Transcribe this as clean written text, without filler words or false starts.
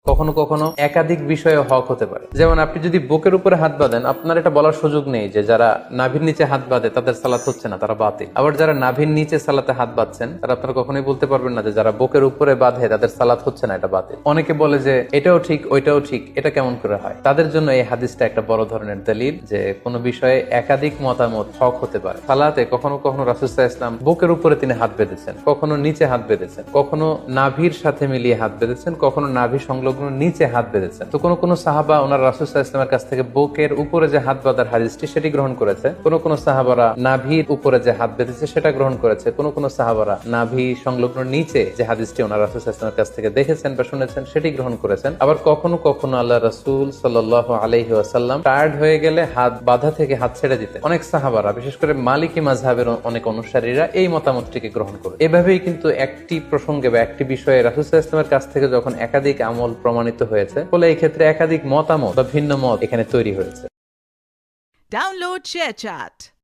কখনো কখনো একাধিক বিষয়ে হক হতে পারে। যেমন আপনি যদি বুকের উপরে হাত বাঁধেন, আপনার এটা বলার সুযোগ নেই যে যারা নাভির নিচে হাত বাঁধে তাদের সালাত হচ্ছে না, তারা বাতিল। আবার যারা নাভির নিচে সালাতে হাত বাঁধছেন তারা আপনারা কখনোই বলতে পারবেন না যে যারা বুকের উপরে বাঁধে তাদের সালাত হচ্ছে না, এটা বাতিল। অনেকে বলে যে এটাও ঠিক ওইটাও ঠিক, এটা কেমন করে হয়? তাদের জন্য এই হাদিসটা একটা বড় ধরনের দলিল যে কোনো বিষয়ে একাধিক মতামত হক হতে পারে। সালাতে কখনো কখনো রাসূল সাল্লাল্লাহু আলাইহি ওয়াসাল্লাম বুকের উপরে তিনি হাত বেঁধেছেন, কখনো নিচে হাত বেঁধেছেন, কখনো নাভির সাথে মিলিয়ে হাত বেঁধেছেন, কখনো নাভি সংলগ্ন নিচে হাত বেঁধেছেন। তো কোন সাহাবা ওনার রাসূল সাল্লাল্লাহু আলাইহি ওয়াসাল্লামের কাছ থেকে বুকের উপরে যে হাত বাঁধার হাদিসটি সেটি গ্রহণ করেছে। কোন সাহাবারা নাভির উপরে যে হাত বেঁধেছে সেটা গ্রহণ করেছে। কোন সাহাবারা নাভি সংলগ্ন নিচে যে হাদিসটি ওনার রাসূল সাল্লাল্লাহু আলাইহি ওয়াসাল্লামের কাছ থেকে দেখেছেন বা শুনেছেন সেটি গ্রহণ করেছেন। আবার কখনো কখনো আল্লাহ রাসূল সাল্লাল্লাহু আলাইহি ওয়াসাল্লাম টায়ার্ড হয়ে গেলে হাত বাঁধা থেকে হাত ছেড়ে দিতেন। অনেক সাহাবারা, বিশেষ করে মালিকি মাযহাবের অনেক অনুসারীরা এই মতামতটিকে গ্রহণ করে। এভাবেই কিন্তু একটি প্রসঙ্গে বা একটি বিষয়ে রাসূল সাল্লাল্লাহু আলাইহি ওয়াসাল্লামের কাছ থেকে যখন একাধিক আমল প্রমাণিত হয়েছে, ফলে এই ক্ষেত্রে একাধিক মতামত বা ভিন্ন মত এখানে তৈরি হয়েছে। Download ShareChat.